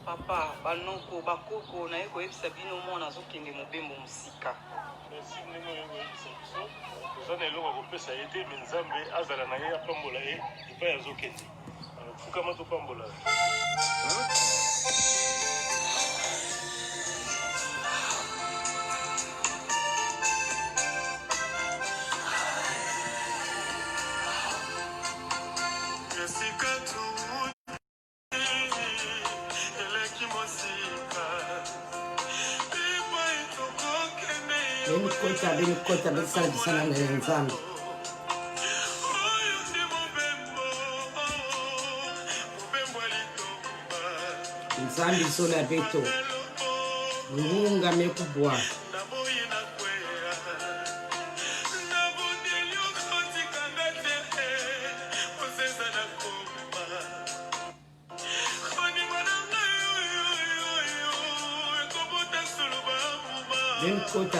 Papa, banoko, bakoko, na yeko ebisa bino mona zokende mobembo musika. Merci ndenge yeko ebisa biso. Tozana eloko kopesa ete me Nzambe azala na ye apambola ye epai azokende. Fukama topambola. Beni kota besala bisala na Nzambe. Nzambe zola beto. Ngunga mekubwa.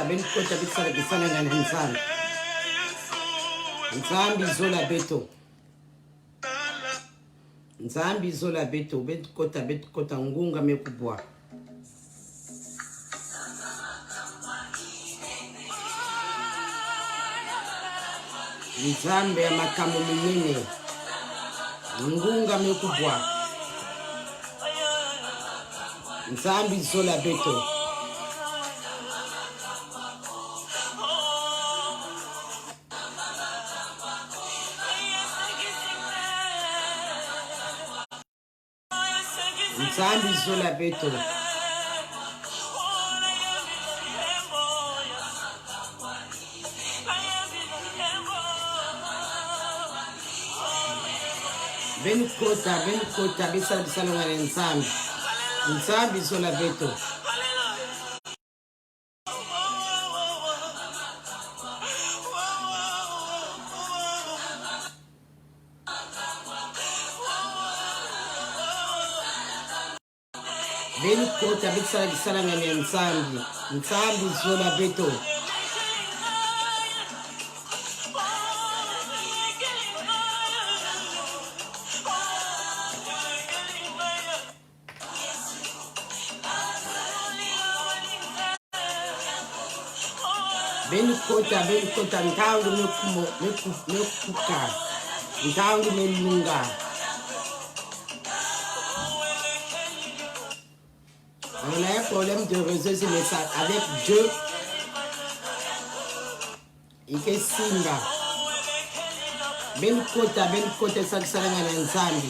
Ben kota bisala na Nzambe. Nzambe zola beto. Nzambe zola beto. Ben kota ngunga mekubwa. Nzambe ya makambo minene. Ngunga mekubwa. Nzambe zola beto. Nzambe zola beto. Ben kota bisala na Nzambe. Nzambe zola beto. Ben kota bisala na Nzambe. Nzambe zola beto. Ben kota ntangu mekuka. Ntangu melunga. On a un problème de réseau mais ça avec Dieu. Il fait simba. Ben kota sakisala na Nzambe.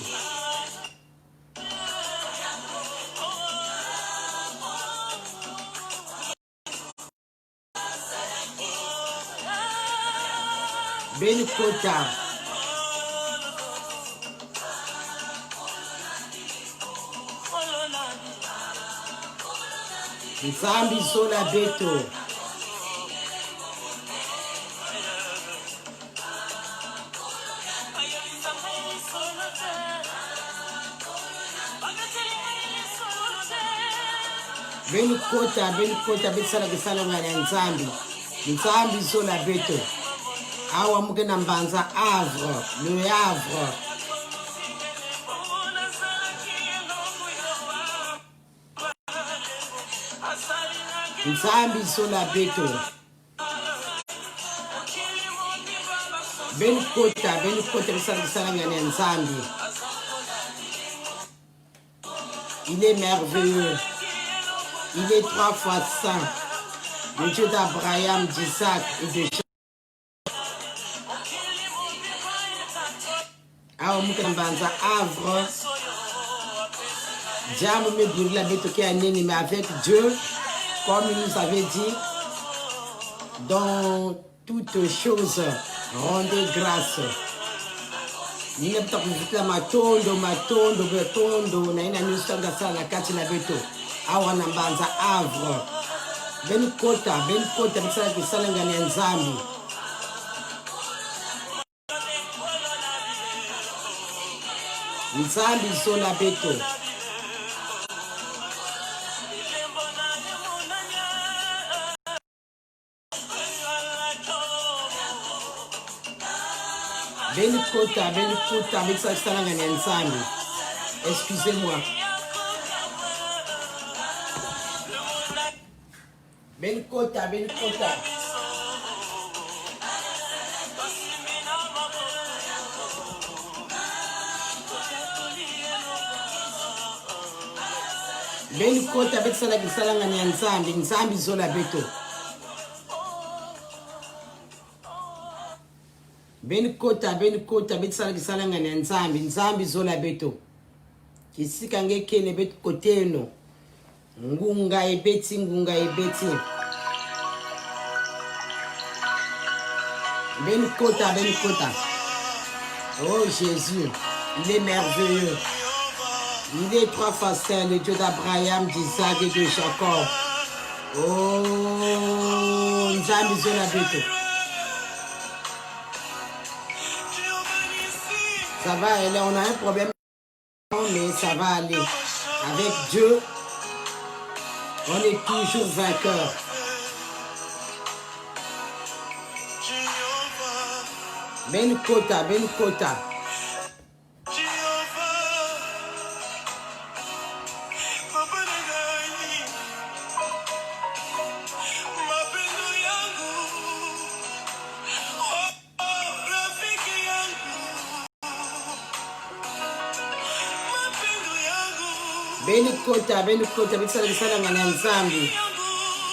Ben kota. Nzambe zola beto. Ben kota bisala na Nzambe. Nzambe zola beto. Awa muke na mbanza Havre, le Havre. Nzambe zola beto. Ben kota bisala na Nzambe. Il est merveilleux. Il est 3 fois saint. Le Dieu d'Abraham, d'Isaac et de Jacob. Awa muke na mbanza Havre. Diable me brûle la bête qui a nini, mais avec Dieu, comme il nous avait dit, dans toutes choses, rendez grâce. Nina pita kuvutila matondo, na ina nusanga sana kati na beto. Awa na mbanza Havre. Ben kota bisala kisala ngani ya Nzambe. Nzambe zola beto. Ben kota bisala ngani ya Nzambe. Excusez-moi. Ben Kota, Ben Kota. Ben Kota, Bet Sala Kisala Ngani Nzambi, Nzambi Zola Beto. Ben Kota, Bet Sala Kisala Ngani Nzambi, Nzambi Zola Beto. Kisika ngekele bet koteno. Ngunga ebeti, ngunga ebeti. Ben Kota, Ben Kota. Oh Jésus, il est merveilleux. Il est trois façons, le Dieu d'Abraham, d'Isaac et de Jacob. Oh, Nzambi Zola Beto. Ça va aller, on a un problème, mais ça va aller. Avec Dieu, on est toujours vainqueur. Ben Kota, Ben Kota. Ben Kota, Bisala Bisala Ngana Nzambi.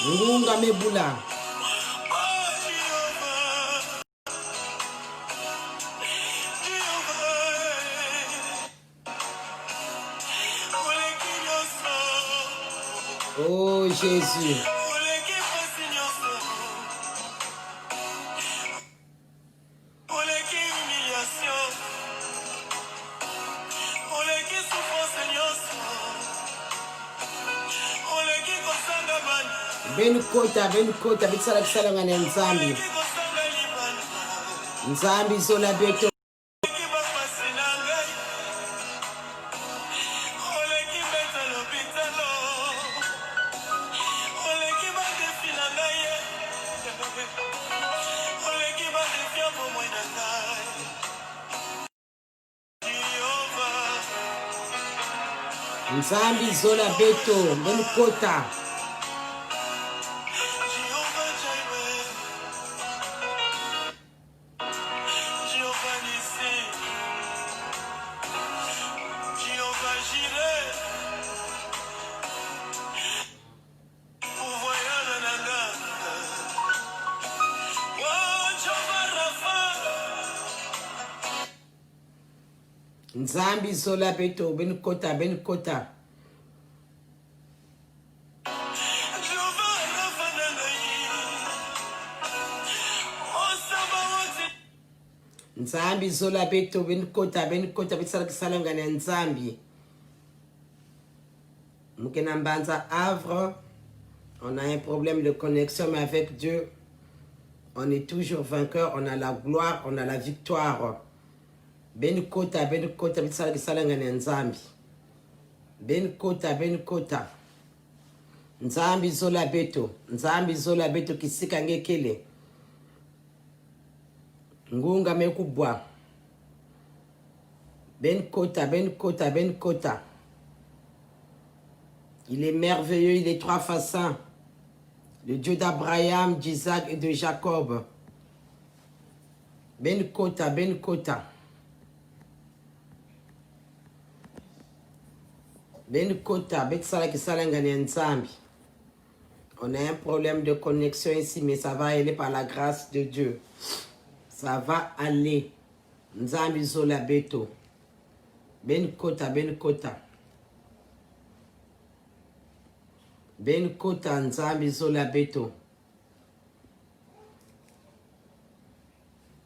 Ngunga Mebula. Oh Jésus. Ben Kota, Bisala Bisala Ngana Nzambi. Nzambi Zola Beto. Nzambi Zola Beto, Ben Kota. Nzambi Zola Beto, Ben Kota, Ben Kota. Nzambi Zola Beto, Ben Kota, Bisala Kisala Ngana Nzambi. Mukena Mbanza Havre. On a un problème de connexion, mais avec Dieu, on est toujours vainqueur, on a la gloire, on a la victoire. Ben Kota, Bisala Kisala Ngana Nzambi. Ben Kota. Nzambi Zola Beto, Kisika Ngekele. Ngunga Mekubwa. Ben Kota. Il est merveilleux, il est trois façons. Le Dieu d'Abraham, d'Isaac et de Jacob. Ben Kota. Ben Kota, Betsala Kisala Ngana Nzambi. On a un problème de connexion ici, mais ça va aller par la grâce de Dieu. Ça va aller. Nzambi Zola Beto. Ben Kota. Nzambi Zola Beto.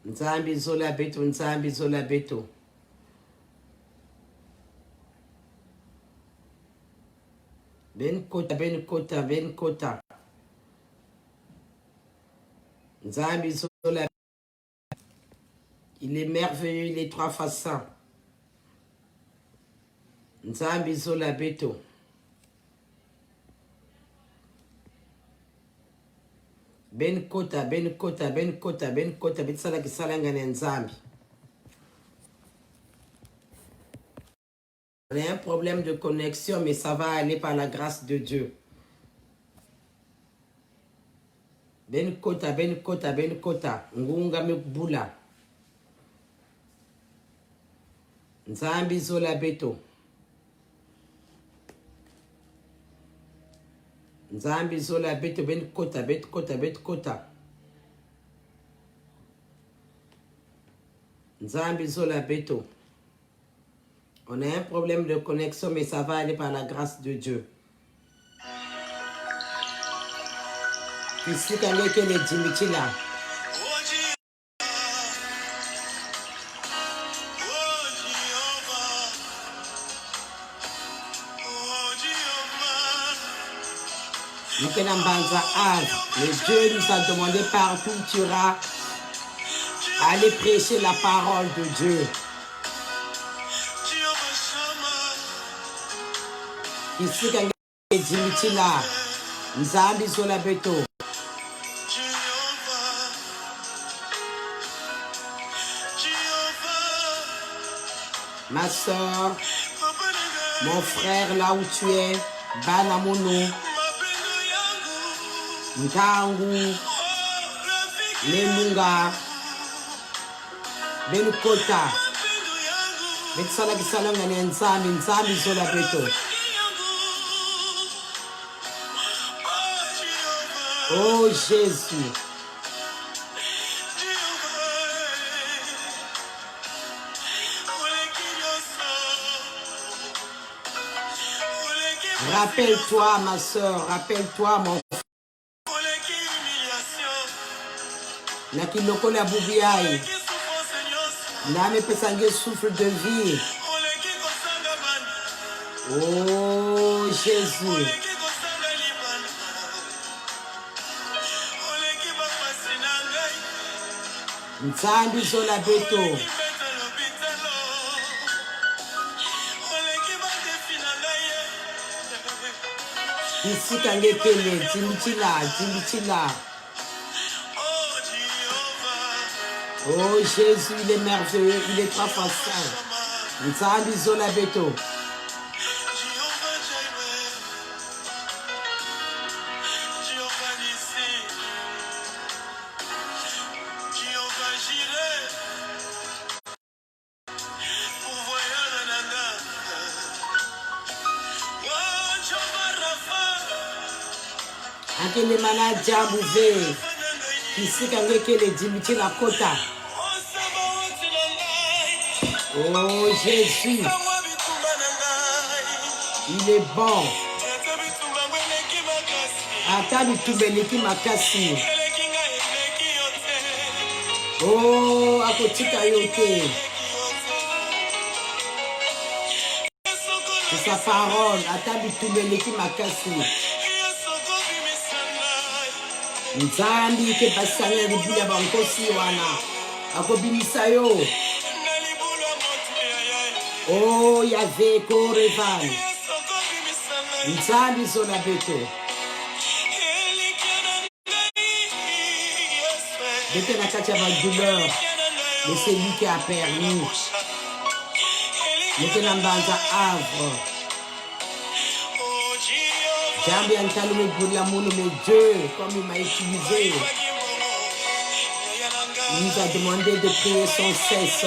Nzambi Zola Beto. Ben Kota. Nzambi Zola. Il est merveilleux, il est trois façons. Nzambi Zola Beto. Ben Kota. Betsala Kisala Ngana Nzambi. On a un problème de connexion, mais ça va aller par la grâce de Dieu. Ben kota, ben kota, ben kota. Ngunga mekbula. Nzambi zola beto. Nzambi zola beto, ben kota, bet kota, bet kota. Nzambi zola beto. On a un problème de connexion, mais ça va aller par la grâce de Dieu. Ici, quand il y a Jimmy là. Le Dieu nous a demandé partout où tu iras, aller prêcher la parole de Dieu. Ici, quand il y a Jimmy là, Nzambi zola beto. Ma soeur, mon frère, là où tu es, Banamono, Nkangu, Lemunga, Benukota, Betsala Kisalanga ni Nzambi zola beto. Oh Jésus. Rappelle-toi, ma soeur, rappelle-toi, mon frère. Nakiloko la boubiaï. Name pesange souffle de vie. Oh Jésus. Nzambi zola beto. Ici, quand il est Jimmy. Oh Jésus, il est merveilleux, il est trois fois saint. Nzambi zola beto. Akele mana jambuve. Ici quand il est Jimmy la kota. Oh Jésus. Il est bon. Atabi tubeleki makasi. Oh, akotika yote. C'est sa parole. Atabi tubeleki makasi. Nzambi ke basanya libula bankosi wana. Akobimisa yo. Oh, Yahvé, Korevan. Nzambi zola beto. Bete na kati ya douleur. Mais c'est lui qui a permis. Bete na mbanza havre. Jambi antalou pour l'amour, mais Dieu, comme il m'a utilisé, il nous a demandé de prier sans cesse.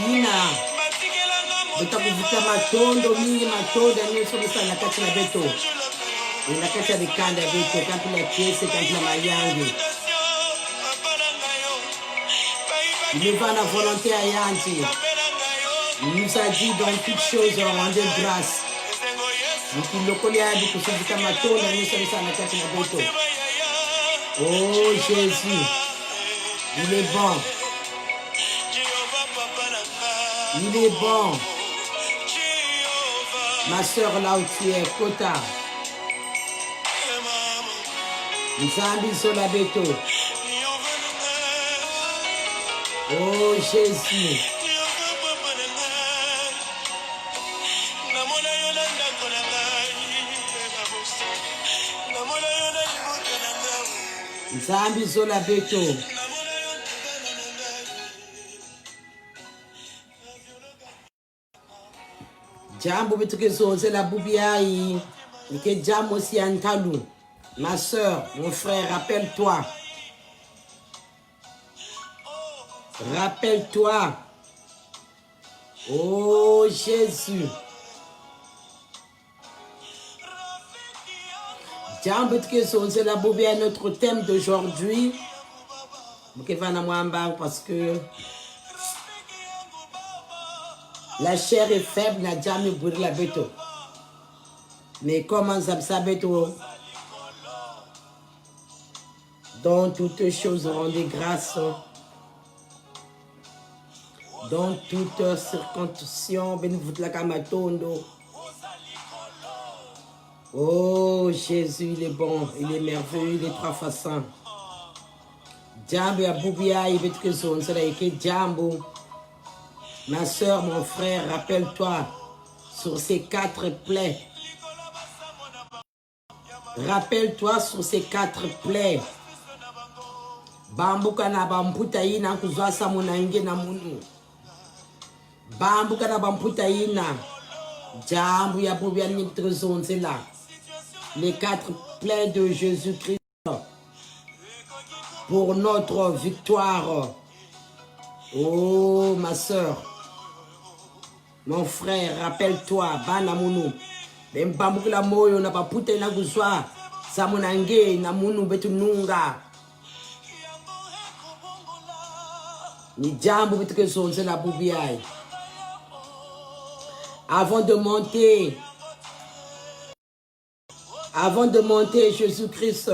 Nina, betakuvuta matondo mingi matondo nyinso misana kati na beto. Na kati ya bikanda beto, kampi la kiese, kampi la mayangi. Il va la volonté à Yanti. Il nous a dit dans toutes choses, rendez grâce. Oh Jésus, il est bon. Il est bon. Ma soeur là où tu es, Kota. Nzambi zola beto. Oh Jésus. Nzambi zola beto. Jambo betuke zoze la bubiai. Ike jamo si antalu. Ma soeur, mon frère, rappelle-toi. Rappelle-toi. Oh Jésus. C'est la bobie à notre thème d'aujourd'hui. Parce que la chair est faible, n'a jamais brûlé la bête. Mais comment ça bête? Dans toutes choses, rendez grâce. Dans toutes circonstances, bénéfice la kamatondo. Oh Jésus, il est bon, il est merveilleux, il est trois façons. Djambo ya boubia, il veut que son cela est Djambo. Ma soeur, mon frère, rappelle-toi sur ces 4 plaies. Rappelle-toi sur ces 4 plaies. Bambuka na bamputa ina kuzwa samuna inge na munu. Bambuka na bamputa ina. Djambo ya boubia ni trezon c'est là. Les 4 plaies de Jésus-Christ pour notre victoire. Oh, ma soeur, mon frère, rappelle-toi, Banamunu. Même Bambukula Moyo n'a pas pouté na guzwa. Samunange na munu betununga. Ni jambu betuke sonze la boubiaï. Avant de monter, Jésus-Christ,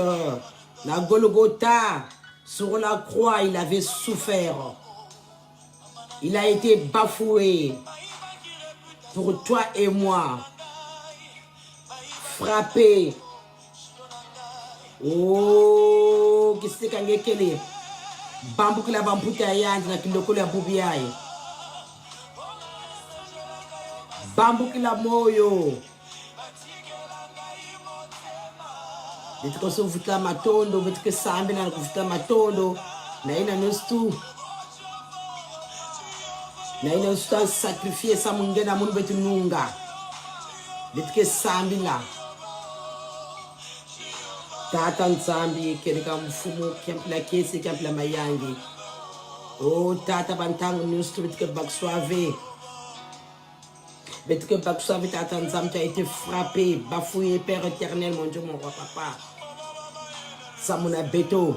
la Golgotha, sur la croix, il avait souffert. Il a été bafoué pour toi et moi. Frappé. Oh, qu'est-ce que c'est? Bambou que la bambou taillante, na kiloko la boubiaï. Bambou que la moyo. Dit que so vuta matondo, dit que sambi na vuta matondo, na ina nostu. Na ina nostu sacrifier sa munge na munu betu nunga. Dit que sambi la. Tata nzambi keleka mfumu kempla kesi kempla mayangi. Oh tata bantangu nostu dit que bakswave. Bet que bakswave tata nzambi a été frappé, bafouillé, Père éternel, mon Dieu, mon roi papa. Samuna beto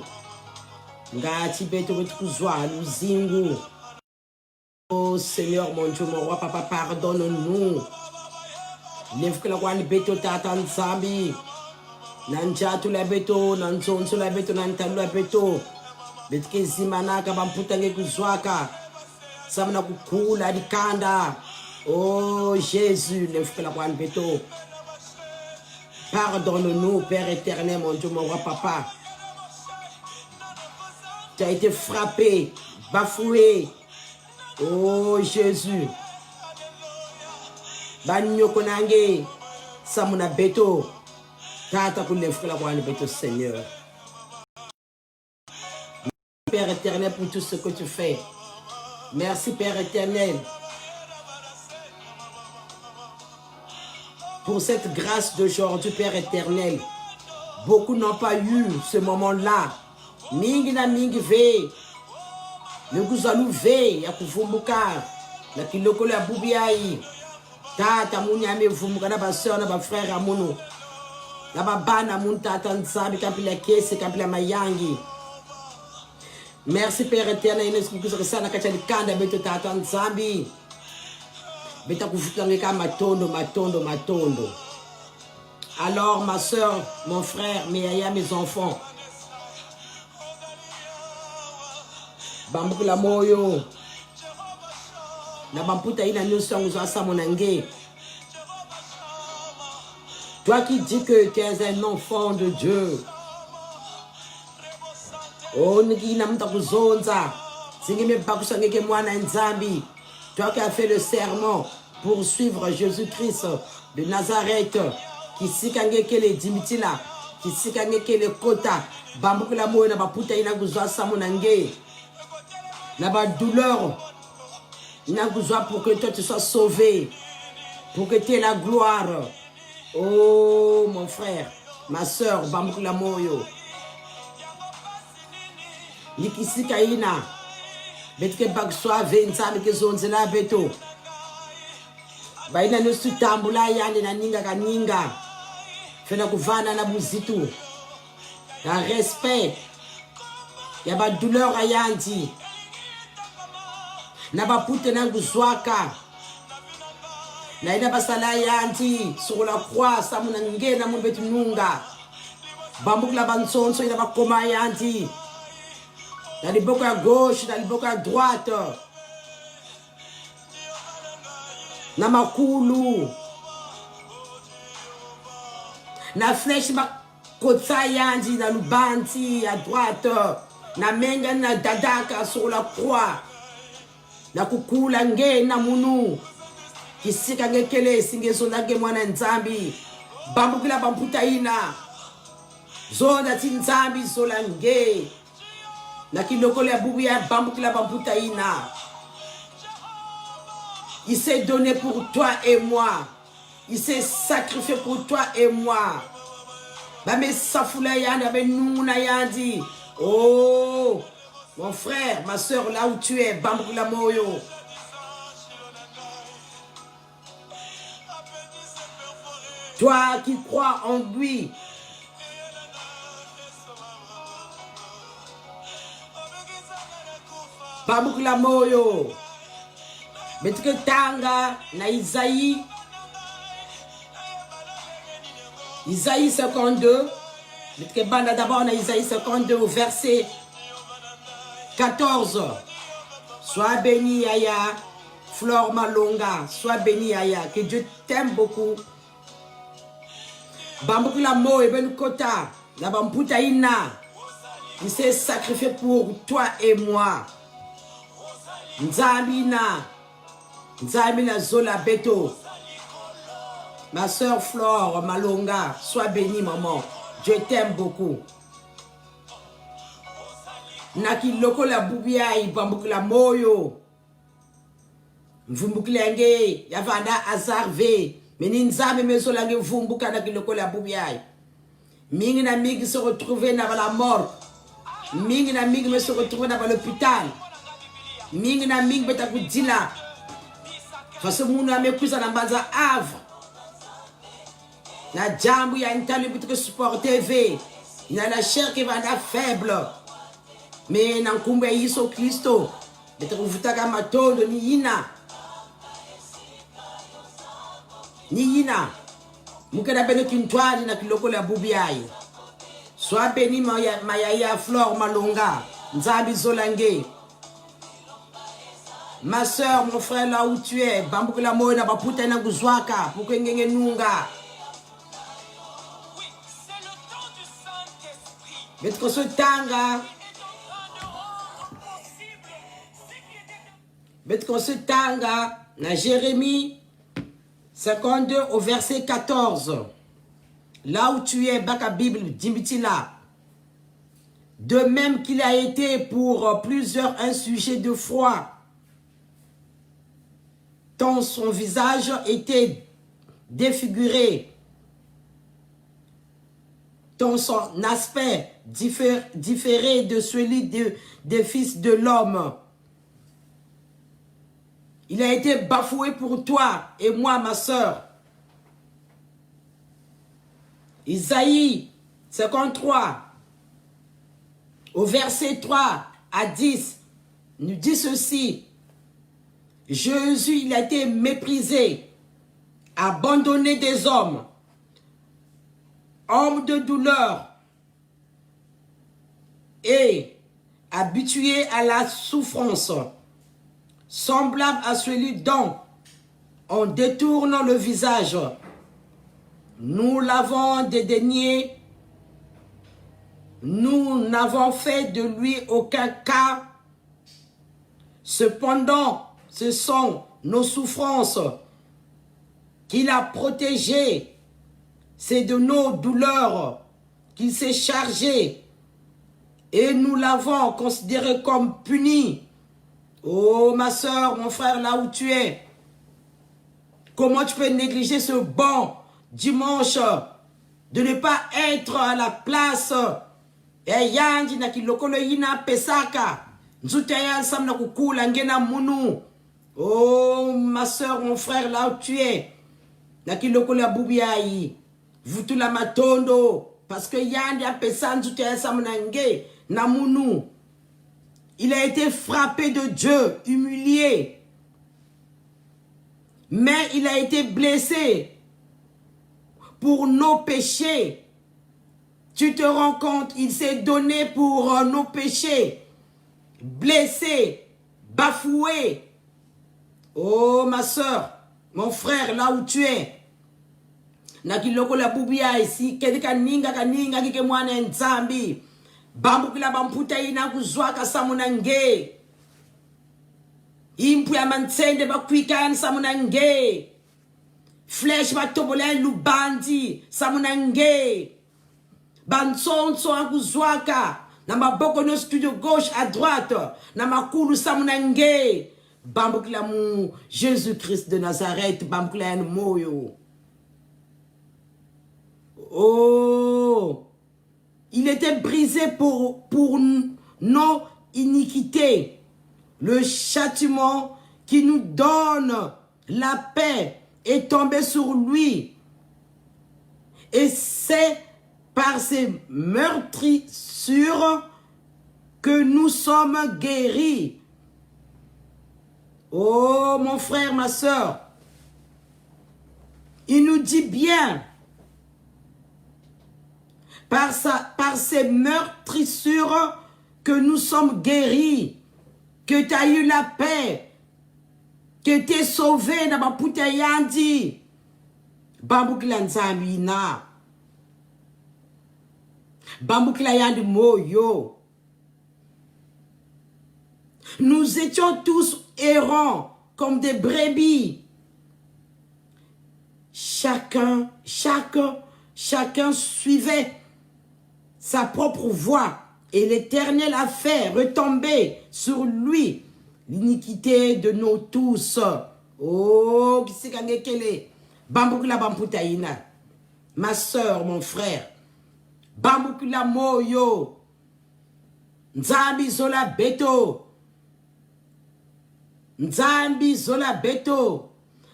ngati beto betukuzwa luzingu. Oh Seigneur mon Dieu, mon roi papa, pardonne-nous. Lève que la guani beto tata nzambi nanjatu la beto nanzonzo la beto nantalu la beto betke zimanaka bamputa ngekuzwaka samuna kukula dikanda. Oh Jésus, lève que la guani beto. Pardonne-nous, Père éternel, mon Dieu, mon roi papa. Tu as été frappé, bafoué. Oh Jésus. Banyo konange, samuna beto. Tata pour lève la guani beto, Seigneur. Père éternel, pour tout ce que tu fais. Merci, Père éternel, pour cette grâce d'aujourd'hui, Père éternel. Beaucoup n'ont pas eu ce moment-là. Mingi na mingi ve. Nekuzalu ve ya kuvumbuka. Na kiloko ya bubiai. Tata muni ame vumbuka na ba soeur na ba frère amunu. Na ba bana mun tata nsabi kapila kese kapila mayangi. Merci Père éternel, inesikukuza sana kachali kanda beto tata nsabi. Beta kufutangeka matondo, matondo, matondo. Alors, ma soeur, mon frère, mes enfants, bambukula moyo, na bamputa ina nyuso nguzo sa monange. Toi qui dis que tu es un enfant de Dieu, oh niki na mta kuzonza, singi me bakusangeke mwana nzambi. Toi qui as fait le serment pour suivre Jésus-Christ de Nazareth, qui sikange ke les dimitila, qui sikange ke les kota, bambukula moyo na baputa ina kuzwa samonange. Na ba douleur, ina kuzwa pour que toi tu sois sauvé, pour que tu aies la gloire. Oh mon frère, ma soeur, Bambukula Moyo. Nikisika ina. Betike bagswa venza mike zonzela beto. Baina nusu tambula yande na ninga kaninga. Fena kuvana na buzitu. Na respect. Yaba douleur ayanti. Na bapute na nguzwaka. Na ina basala yanti. Sur la croix, sa muna nge na mbetu nunga. Bambukula bansonso ina bakoma yanti. Na liboko à gauche, na liboko à droite. Na makulu. Na flèche kotsa yandi na lubanti à droite. Na menga na dadaka sur la croix. Na kukula nge na munu. Kisika nge kele singe zonage mwana nzambi. Bambukula bamputa ina. Zonda ti nzambi zola nge. Na kiloko ya bubu ya Bambukula bamputa ina. Il s'est donné pour toi et moi. Il s'est sacrifié pour toi et moi. Bame safula yandi, bame nuna yandi. Oh, mon frère, ma soeur, là où tu es, Bambukula Moyo. Toi qui crois en lui. Bambukula Moyo. Betike tanga na Isaïe. Isaïe 52. Betike banda d'abord na Isaïe 52 au verset 14. Sois béni Yaya. Flore Malonga. Sois béni Yaya. Que Dieu t'aime beaucoup. Bambukula Moyo ben kota. La bamputa ina. Il s'est sacrifié pour toi et moi. Nzamina Zola Beto. Ma soeur Flore Malonga, sois bénie maman. Je t'aime beaucoup. Naki loko la bubiai Bambukula Moyo. Mvumbuklenge yavanda azarve. Meni nzambe mezolange vumbuka naki loko la bubiai. Mingi na mingi se retrouver dans la mort. Mingi na mingi me se retrouver dans l'hôpital. Mingi na mingi beta kudila. Parce que muna amekuza na mbanza Havre. Na jambu ya intali bitike Sport TV. Na la chair qui va na faible. Mais na nkumbe ya Yesu Kristo. Beta kuvutaka matondo ni yina. Ni yina. Mukena bene kintwani na kiloko la bubiai. Sois béni Mayaya Flore Malonga. Nzambi Zolange. Ma soeur, mon frère, là où tu es, Bambukula Moyo na baputa na guzwaka, pour que ngenge nunga. Betko so tanga. Betko so tanga, na Jérémie 52 au verset 14. Là où tu es, Baka Bible, Dimitila. De même qu'il a été pour plusieurs un sujet de froid. Tant son visage était défiguré, tant son aspect différé de celui des fils de l'homme. Il a été bafoué pour toi et moi, ma soeur. Isaïe 53, au verset 3 à 10, nous dit ceci. Jésus, il a été méprisé, abandonné des hommes, homme de douleur et habitué à la souffrance, semblable à celui dont on détourne le visage. Nous l'avons dédaigné, nous n'avons fait de lui aucun cas. Cependant, ce sont nos souffrances qu'il a protégées. C'est de nos douleurs qu'il s'est chargé. Et nous l'avons considéré comme puni. Oh ma soeur, mon frère, là où tu es. Comment tu peux négliger ce bon dimanche de ne pas être à la place yandi na kilokolo yina pesaka nzuta ya sam na kukula ngena munu. Oh ma soeur, mon frère, là où tu es na kilokolo ya bubiayi vutula matondo parce que yandi a pesa nzuta ya sam na nge na munu. Il a été frappé de Dieu, humilié, mais il a été blessé pour nos péchés. Tu te rends compte, il s'est donné pour nos péchés, blessé, bafoué. Oh ma soeur, mon frère, là où tu es, nakiloko la bubia ici, kedika ninga kike mwana nzambi, bambukila bamputa ina kuzwaka samunange, impu ya mansende bakwika samunange, flèche batobola lubandi samunange, bansonso akuzwaka na maboko no studio gauche à droite na makulu samunange, bambukila mu Jésus-Christ de Nazareth, bambukila en moyo. Oh, il était brisé pour nos iniquités. Le châtiment qui nous donne la paix est tombé sur lui. Et c'est par ces meurtrissures que nous sommes guéris. Oh, mon frère, ma soeur, il nous dit bien, par ces meurtrissures que nous sommes guéris, que tu as eu la paix, que tu es sauvé dans ma putayandi. Bambukila nzamina. Bambukila yandi moyo. Nous étions tous errants comme des brebis. Chacun suivait sa propre voie, et l'Éternel a fait retomber sur lui l'iniquité de nous tous. Oh, bambukila bamputaina, ma soeur, mon frère, bambukila moyo, nzambi zola beto, nzambi zola beto,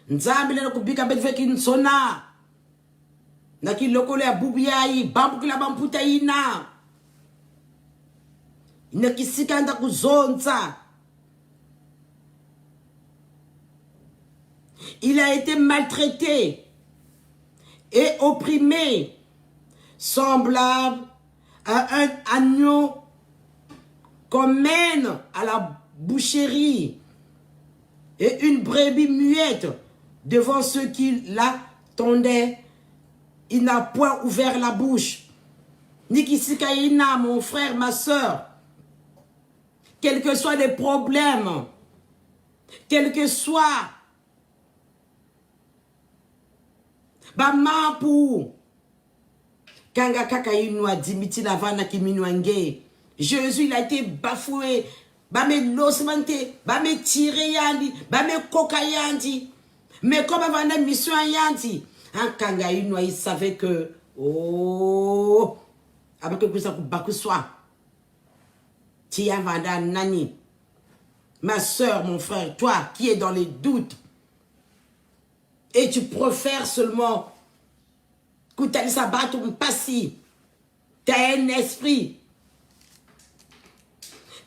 nzambi lena kubika bedveki nsona. Naki lokole ya bubiayi, bambukila bamputaina. Naki sikanda kuzonza. Il a été maltraité et opprimé, semblable à un agneau qu'on mène à la boucherie et une brebis muette devant ceux qui l'attendaient. Il n'a point ouvert la bouche. Nikisikaina, mon frère, ma soeur, quels que soient les problèmes, quel que soit Bamapu, Kanga Kakainwa, Dimiti Lavana Kiminwange, Jésus, il a été bafoué, Bame losmante, Bame tiré yandi, Bame koka yandi, mais comme avant la mission yandi, un Kangainwa, il savait que, oh, avec que ça baku soit, Tia Vanda Nani, ma soeur, mon frère, toi qui es dans les doutes, et tu préfères seulement que tu as sabat ou passi. Tu as un esprit.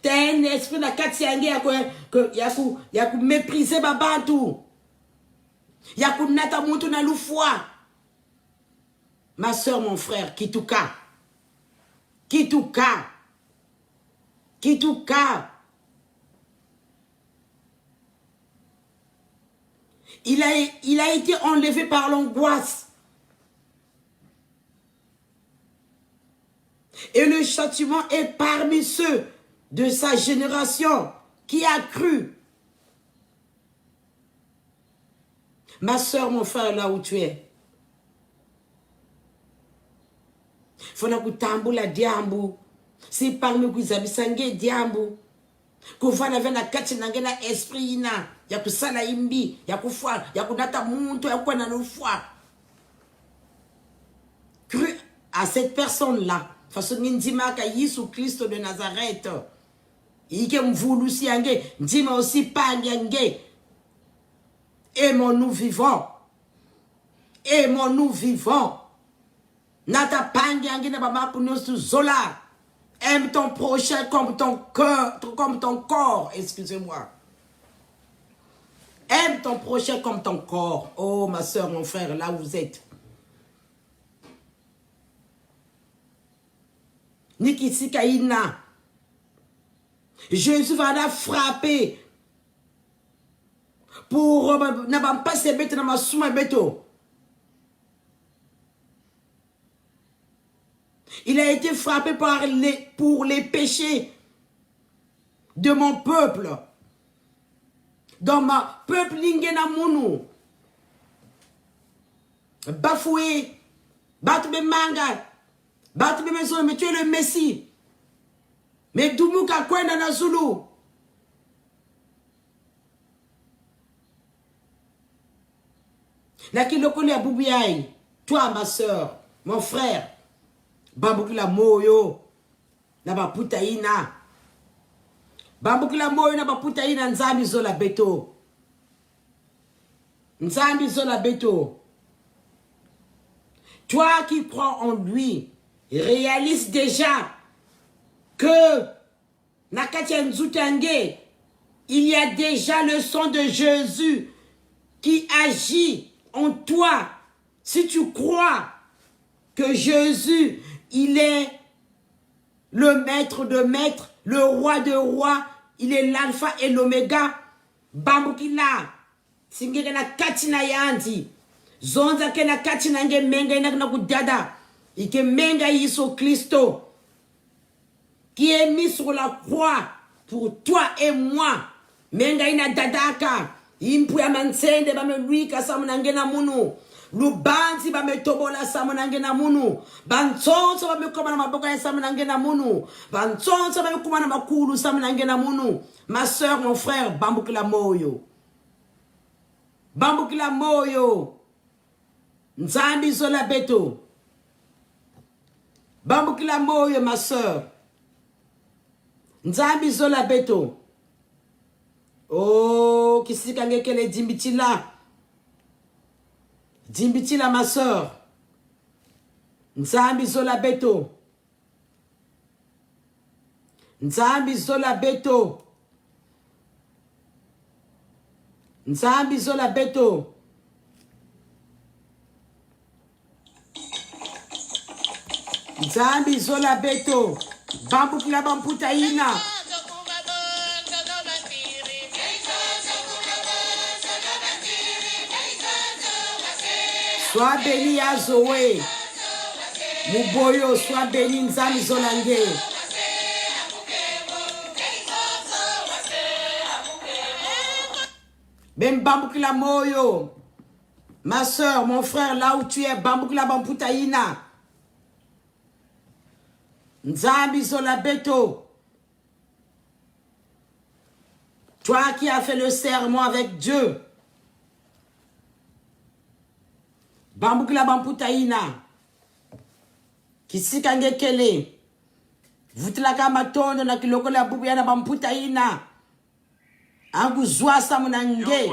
Tu as un esprit na katiangi yaku mépriser babantu. Yaku nata muntu na lufwa. Ma soeur, mon frère, Kituka. Kituka. Kituka. Il a été enlevé par l'angoisse. Et le châtiment est parmi ceux de sa génération qui a cru. Ma soeur, mon frère, là où tu es. Fona kutambula diambu. Si parmi kuzabisange diambu. Kuvana vena kati nangena esprit ina. Ya kusala imbi. Ya kufwa. Ya kunata muntu. Ya kuwa nanufwa. cru à cette personne-là. Façon ndima ka Yesu Christ de Nazareth. Ike mvulu si ange, ndima aussi pas nge. Aimons-nous vivants. Aimons-nous vivants. Nata pangiangi na baba kunosu zola. Aime ton prochain comme ton cœur, comme ton corps. Excusez-moi. Aime ton prochain comme ton corps. Oh, ma soeur, mon frère, là où vous êtes. Nikisi Kaina. Jésus va la frapper. Pour ne pas se mettre dans ma souma beto. Il a été frappé pour les péchés de mon peuple. Dans ma peuple lingena munu. Bafoué. Batube manga. Batube maison. Mais tu es le Messie. Mais Dumuka kwenda na Zulu. Nakilokoli abubiyai. Toi ma soeur. Mon frère. Bambukila moyo na baputaina. Bambukila moyo na baputaina nzambi zola beto. Nzambi zola beto. Toi qui crois en lui, réalise déjà que Nakatia Nzutange, il y a déjà le sang de Jésus qui agit en toi. Si tu crois que Jésus, il est le maître de maîtres, le roi de rois, il est l'alpha et l'oméga. Bambukila, singeke na katina yanti, zonza ke na katina nge menga ina kudada, ike menga Yesu Christo, qui est mis sur la croix pour toi et moi. Menga ina dadaka, impu ya mansende ba me lui kasamunange na munu. Lubanzi ba me tobola samunange na munu. Bantsonso ba me koma na maboka ya samunange na munu. Bantsonso ba me koma na makulu samunange na munu. Ma soeur, mon frère, bambukila moyo. Bambukila moyo. Nzambi zola beto. Bambukila moyo, ma soeur. Nzambi zola beto. Oh, kisika ngekele dimbitila. Dimbitila, ma soeur. Nzambi zola beto. Nzambi zola beto. Nzambi zola beto. Nzambi zola beto. Bambukila bamputa ina. Sois béni à Zoé. Muboyo, sois béni Nzambi Zolange. Ben bambukila moyo. Ma soeur, mon frère, là où tu es, bambukila bamputaina. Nzambi Zola Beto. Toi qui as fait le serment avec Dieu. Bambukila bamputaina. Kisika ngekele. Vutilaka matondo na kiloko la bubuya na bamputaina. Angu zwa samunange.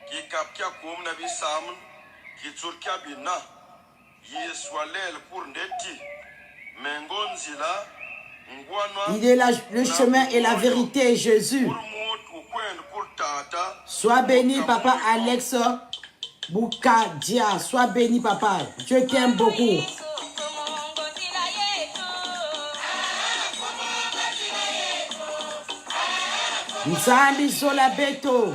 Kikapkia kum na bisamun. Kitsurkia bina. Yeswalel pour ndeti. Mengonzila. Il est là, le chemin et la vérité, Jésus. Sois béni, papa Alex Boukadia. Sois béni, papa. Dieu t'aime beaucoup. Nzambi Zola Beto.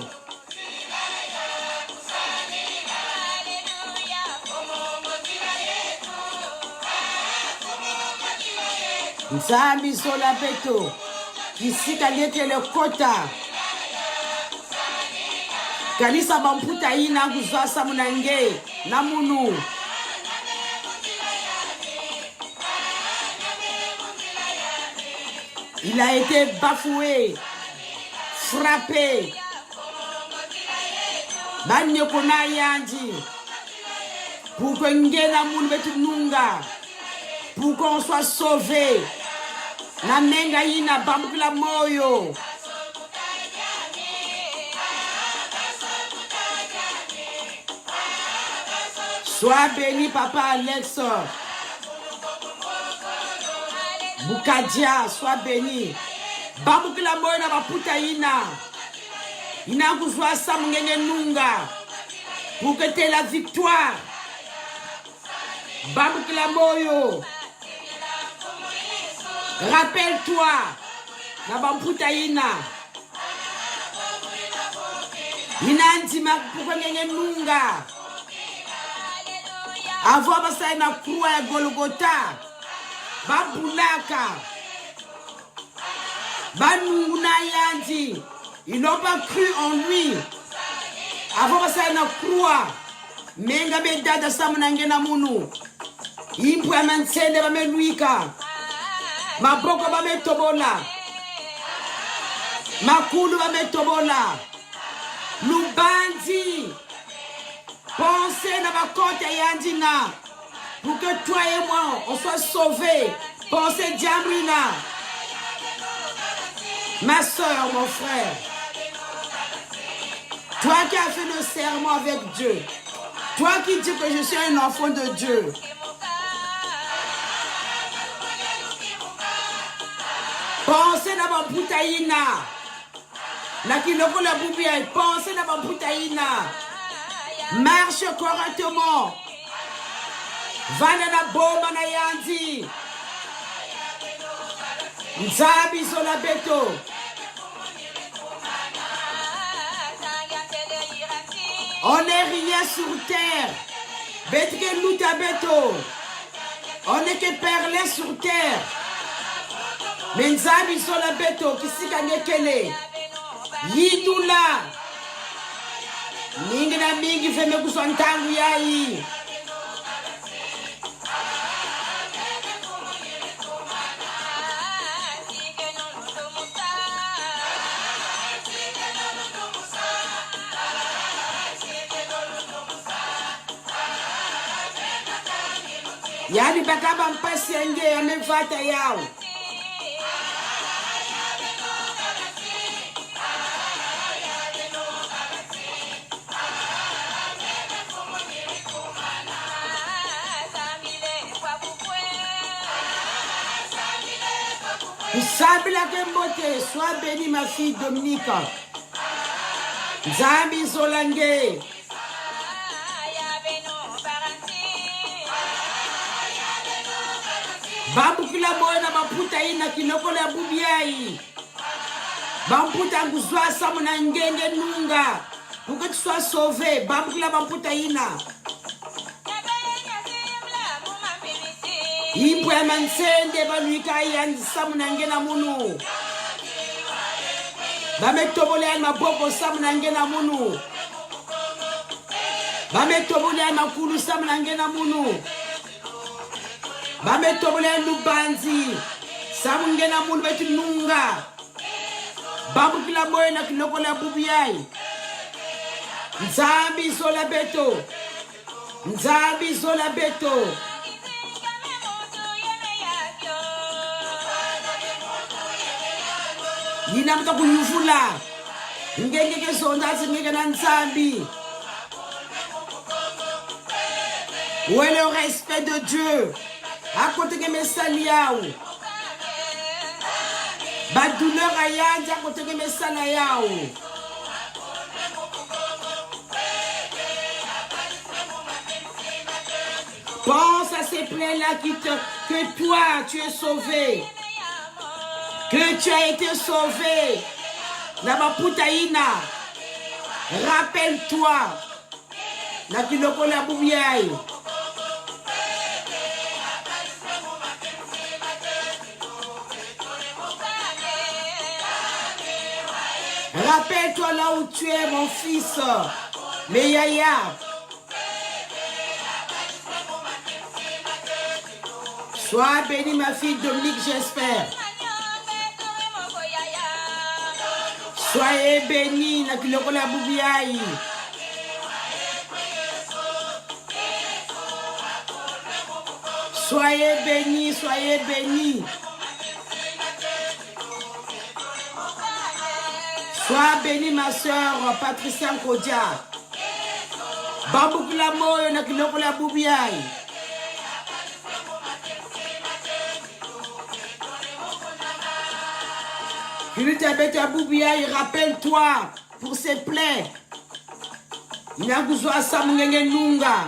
Nzambi Zola Beto. Kisika lete le kota. Kanisa bamputa ina kuzwa samunange. Namunu. Il a été bafoué. Frappé. Banyokona yandi. pour que ngena moun betu nunga, pour qu'on soit sauvé. Na menga ina bambula moyo. Sois béni, papa Alex. Bukadia, sois béni. Bambula moyo na baputa ina. Ina kuzwa sam ngenge nunga. Pour que tu aies la victoire. Bambula moyo. Rappelle-toi, la bamputaïna. Inantima pour ngenge nunga. Avant basa na croix ya Golgotha. Babulaka. Banunguna yandi. Ils n'ont pas cru en lui. Avant basa na croix. Menga bedada samunangena munu. Impu ya mansende bameluika. Maboko bametobola. Makulu bametobola. Lubandi. Pensez dans ma côte yandina. Pour que toi et moi, on soit sauvés. Pensez Diamrina. Ma soeur, mon frère. Toi qui as fait le serment avec Dieu. Toi qui dis que je suis un enfant de Dieu. Pensez dans ma boutaïna. La kiloko la boubia. Pensez dans ma boutaïna. Marche correctement. Va dans la bombe na yandi. Nzabi sola beto. On n'est rien sur terre. Betke luta beto. On n'est que perlé sur terre. Mais Nzabi sola beto. Kisika nekele. Yidula. Mingi na mingi feme kuswantangu yai. Yani bakaba mpasi enge amevata yao. Sabila Kembote, sois bénie ma fille Dominique. Zambi Solange. Bambukila boy na baputa ina kinoko la bubiai. Bamputa nguzwa samuna ngenge nunga. Pour que tu sois sauvé, bambukila bamputa ina. Ibwe mansende banuika yandi samuna ngena munu. Bametobole ya maboko samuna ngena munu. Bametobole ya makulu samuna ngena munu. Bametobole ya lubanzi samuna ngena munu betu nunga. Bambukila moyo na kiloko la bubiyai. Nzambi zola beto. Nzambi zola beto. Yina mta kuyufula. Ngenge sondazi ngenge na Nzambi. Où est le respect de Dieu? À côté de mes saliaou. Ba douleur ayandi à côté de mes saliaou. Pense à ces plaies-là que toi tu es sauvé. Que tu as été sauvé. Nabaputaïna. Rappelle-toi. La kiloko la boubiaï. Rappelle-toi là où tu es, mon fils. Mais Yaya. Sois béni, ma fille Dominique, j'espère. Soyez bénis, na kiloko la boubiaï. Soyez bénis, soyez bénis. Sois bénie ma soeur Patricia Nkodia. Bambukila moyo na kiloko la bubiai. Elisabeth Aboubiaï, rappelle-toi pour ses plaies. Nyaguzwa Samungenge Nunga.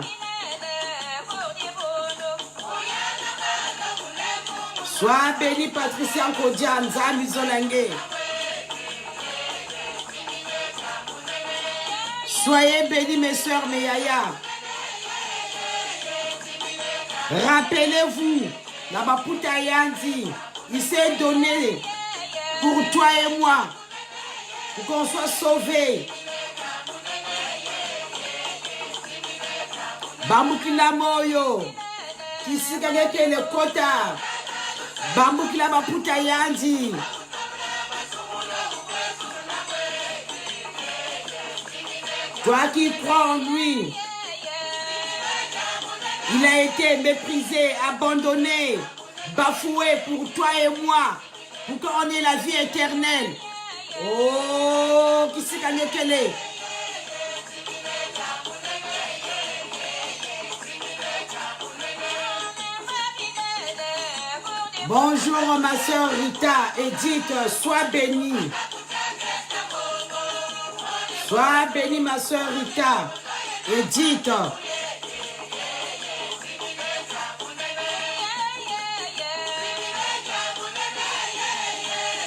Sois béni Patricia Nkodia Nzambi Zolange. Soyez bénis mes soeurs, mes yaya. Rappelez-vous, Nabaputa Yandi, il s'est donné pour toi et moi, pour qu'on soit sauvés. Bambukila moyo, kisigageke le kota. Bambukila Baputa Yandi. Toi qui crois en lui, il a été méprisé, abandonné, bafoué pour toi et moi, pour qu'on ait la vie éternelle. Oh, qui s'est gagné qu'elle est? Bonjour ma soeur Rita, Edith, sois bénie. Sois bénie ma soeur Rita, Edith.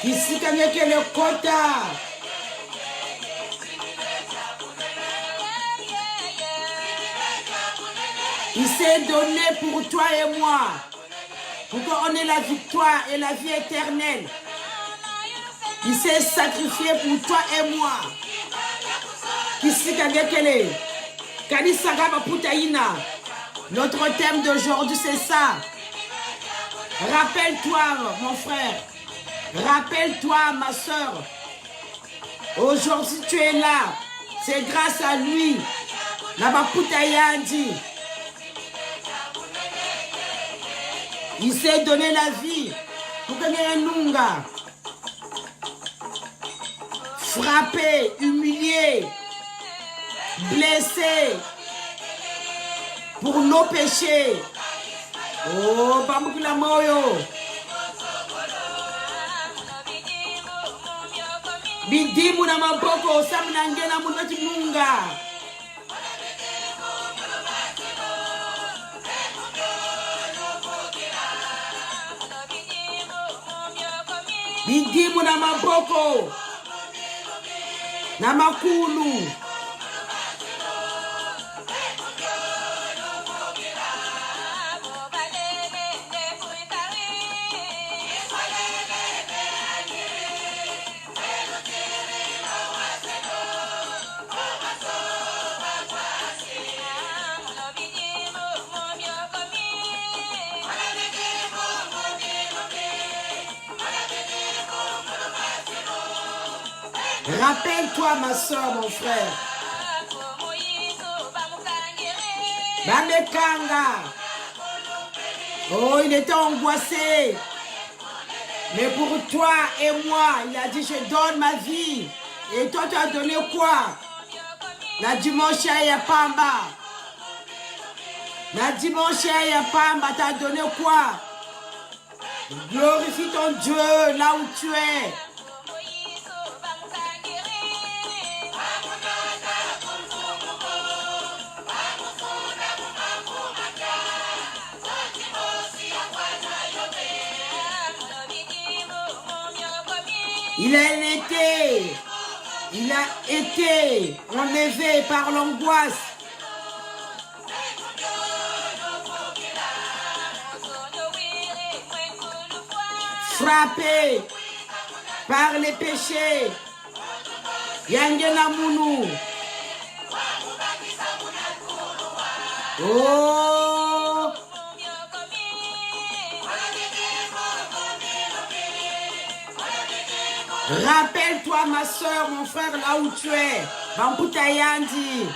Ici quand il y a le quota. Il s'est donné pour toi et moi, pour qu'on ait la victoire et la vie éternelle. Il s'est sacrifié pour toi et moi. Notre thème d'aujourd'hui, c'est ça. Rappelle-toi, mon frère. Rappelle-toi, ma soeur. Aujourd'hui, tu es là. C'est grâce à lui. Il s'est donné la vie pour que nous frappé, humilié, blessé pour nos péchés. Oh, Bambukila moyo. Bidimu na maboko, samnangena munati nunga. Bidimu na maboko, na makulu. Rappelle-toi, ma soeur, mon frère. Bamekanga. Oh, il était angoissé. Mais pour toi et moi, il a dit, je donne ma vie. Et toi, tu as donné quoi? La dimanche ya Pamba. La dimanche ya Pamba, tu as donné quoi? Glorifie ton Dieu là où tu es. Il a été enlevé par l'angoisse. Frappé par les péchés. Yangena Mounou. Oh! Rappelle-toi, ma soeur, mon frère, là où tu es. Bamputa Yandi.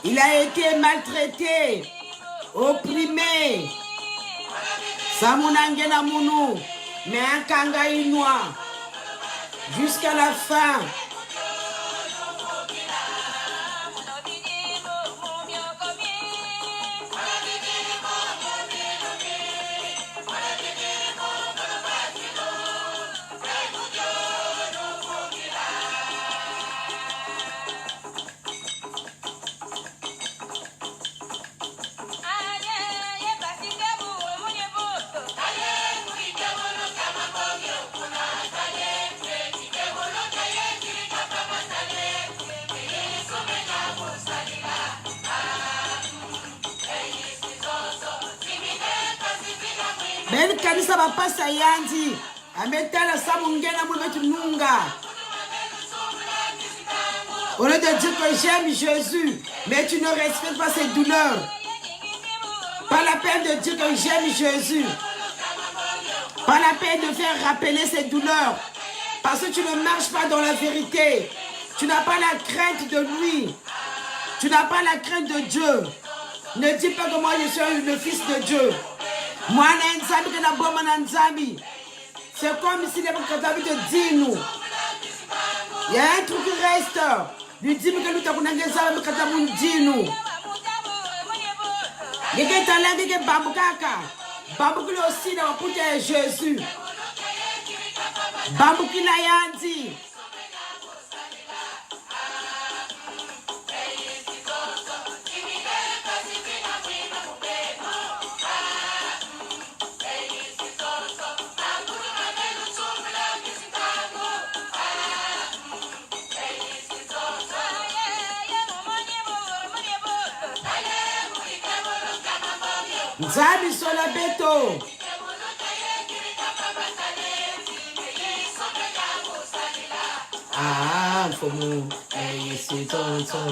Il a été maltraité, opprimé. Samunangena Mounou, mais un kanga inois. Jusqu'à la fin. Ben kanisa bapasa yanzi ametala samungena mulubetu nunga. Au lieu de dire que j'aime Jésus, mais tu ne respectes pas ses douleurs. Pas la peine de dire que j'aime Jésus. Pas la peine de faire rappeler ses douleurs. Parce que tu ne marches pas dans la vérité. Tu n'as pas la crainte de lui. Tu n'as pas la crainte de Dieu. Ne dis pas que moi je suis le fils de Dieu. Moi, c'est comme si les Katabi te dit nous. Il y a un truc qui reste. Lui dit que nous t'avons dit nous. Il y a un talent qui est Bamboukaka. Bamboukli aussi dans le Jésus. Bamboukli la yandi. Nzambi sola beto. Ah, faut mon c'est ton.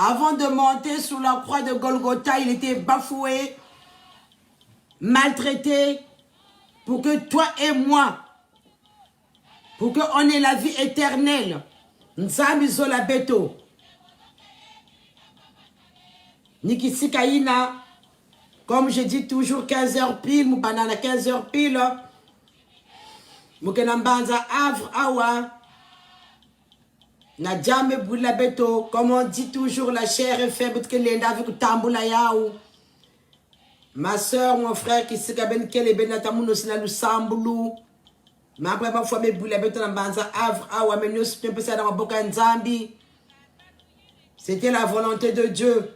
Avant de monter sur la croix de Golgotha, il était bafoué, maltraité, pour que toi et moi, pour qu'on ait la vie éternelle. Nzambi zola beto. Nikisi kaina, comme je dis toujours, 15h pile, moubanana 15h pile. Moukenambanza avre awa. Na jamais boula beto, comme on dit toujours, la chair est faible que l'enda avec tamboula yaou. Ma soeur, mon frère, qui se gaben kele benatamuno sina lu sambulu. Ma après ma fois me boula beto na banza avre awa menyo se peut ça dans boka nzambi. C'était la volonté de Dieu.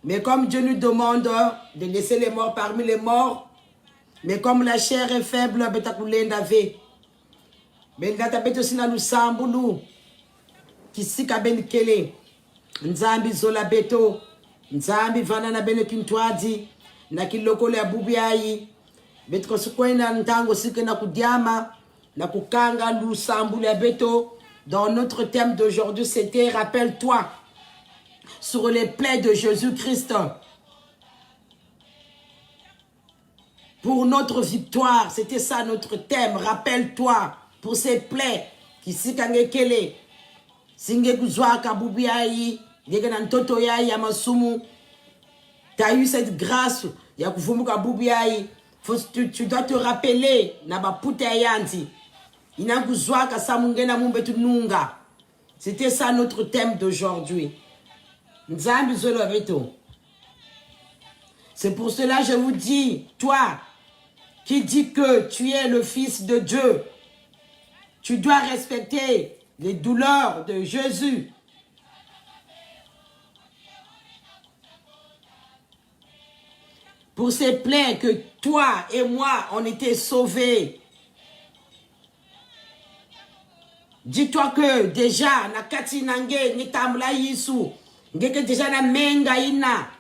Mais comme Dieu nous demande de laisser les morts parmi les morts, mais comme la chair est faible, betakulenda ve. Bendata beto sina lu sambulu. Kisika ben kele nzambi zola beto nzambi vana na bene kintwazi na kiloko ya bubiayi betko sukwena ntango sike na kudiama na kukanga lu sambu ya beto. Dans notre thème d'aujourd'hui, c'était rappelle-toi sur les plaies de Jésus-Christ pour notre victoire. C'était ça notre thème, rappelle-toi pour ces plaies kisika ngekele Singe kuzwaka bubiayi, ngeke na ntoto yayi ya masumu. T'as eu cette grâce, ya kuvumuka bubiayi. Tu dois te rappeler, na ba puta yanti. Ina kuzwaka samungena mumbetu nunga. C'était ça notre thème d'aujourd'hui. Nzambi zolo beto. C'est pour cela que je vous dis, toi, qui dis que tu es le fils de Dieu, tu dois respecter les douleurs de Jésus. Pour ces plaies que toi et moi, on était sauvés. Dis-toi que déjà, na kati nange, ni tambla yisu. Ngeke déjà na menga ina.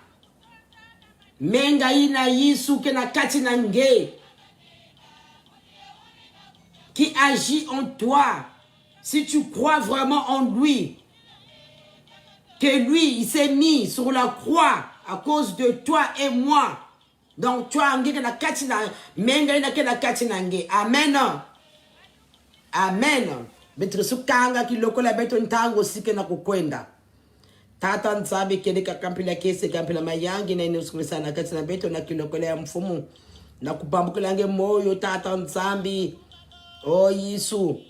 Menga ina yisu ke na kati nange. Qui agit en toi. Si tu crois vraiment en lui. Que lui, il s'est mis sur la croix à cause de toi et moi. Donc, toi, ngeke na kati na menga ina ke na kati nange. Amen. Amen. Betrusukanga kilokola beto ntango sike na kukwenda. Tata nzabe kele kakampila kese kampila mayangi na inusukulisa na kati na beto na kilokola ya mfumu. Na kubambukila nge moyo tata nzambi. Oh Yesu.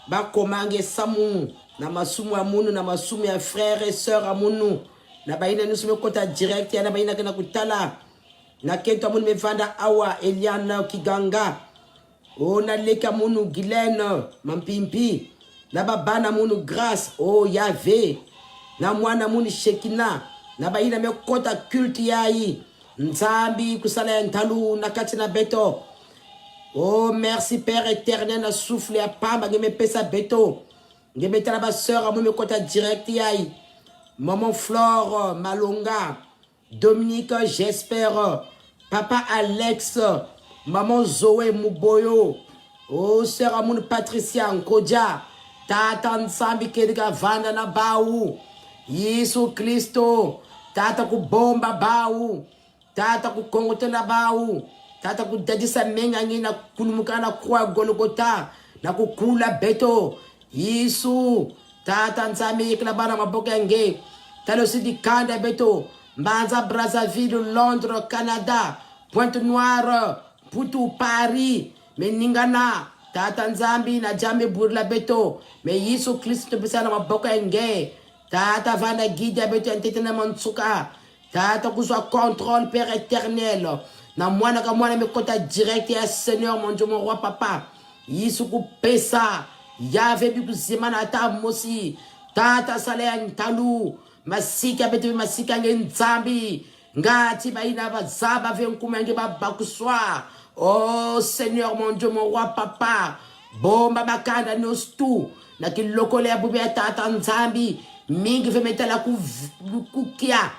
Bakomange samu. Na masumu ya munu na masumu ya frère et sœur ya munu. Na baina nusume kota direct ya na baina kena kutala. Na kento munu mevanda awa Eliana Kiganga. Oh, na leka munu Guylaine, mampimpi. Na babana munu grâce, oh Yahvé. Na mwana munu Shekina. Na baina me kota culte yayi. Nzambi kusala ya ntalu na kati na beto. Oh, merci Père éternel na souffle ya pamba ngeme pesa beto. Ngeme tala ba sœur amu me kota direct yayi. Maman Flore Malonga. Dominique, j'espère. Papa Alex. Maman Zoé Muboyo. Oh, sœur Amoun Patricia Nkodia. Tata Nsambi Kedika Vanda na Baou. Yesu Kristo. Tata ku bomba Baou. Tata ku kongote na Baou. Tata ku dadisa menga na kulumuka na kwa Golgota. Na kukula beto. Yesu. Tata Nsambi yekla bana maboka nge. Talo sidi kanda beto. Mbanza Brazzaville, Londres, Canada. Pointe-Noire. Putu Paris, me ningana, tata nzambi na jambe burla beto, me Yesu Kristo bisa na maboka nge, tata vanda guide beto entete na mansuka, tata kuswa contrôle Père éternel, na mwana ka mwana me kota direct ya Seigneur mon Dieu mon roi papa, Yesu ku pesa, Yahvé bi kuzimana ata mosi, tata sale ya ntalu, masika beto masika nge nzambi, ngati baina bazaba venkumange bakuswa. Oh Seigneur mon Dieu mon roi papa, bomba bakanda nostu na kilokole ya bubi ya tata nzambi mingi ve metala kukia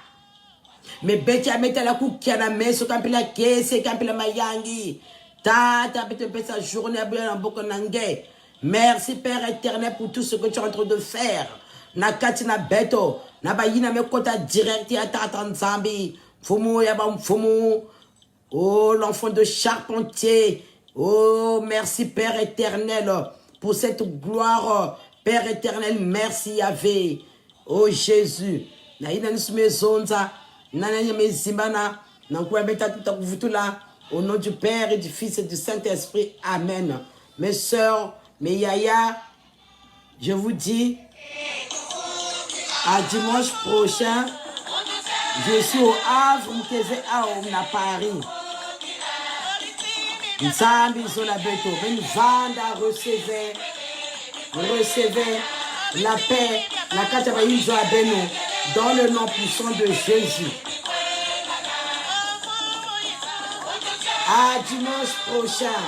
me beti ya metala kukia na meso kampila kese kampila mayangi tata bete pesa journée ya buya na mboko nange. Merci Père éternel pour tout ce que tu es en train de faire na kati na beto na bayina me kota direct ya tata nzambi fumu ya ba mfumu. Oh, l'enfant de charpentier. Oh, merci Père éternel pour cette gloire. Père éternel, merci Yahvé. Oh Jésus. Na ina nisume zonza. Na nyame zimbana. Na kuambeta tutakuvutula. Au nom du Père et du Fils et du Saint-Esprit. Amen. Mes sœurs, mes yaya, je vous dis à dimanche prochain. Je suis au Havre, à Paris. Nzambi zola beto, ben vanda recevez la paix, la kataba izo abeno, dans le nom puissant de Jésus. À dimanche prochain.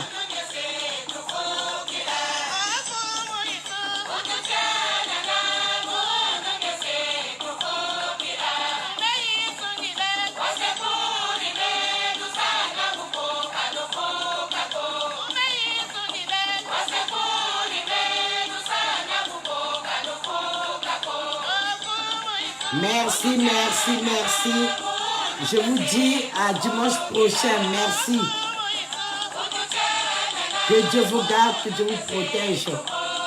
Merci, merci, merci. Je vous dis à dimanche prochain. Merci. Que Dieu vous garde, que Dieu vous protège.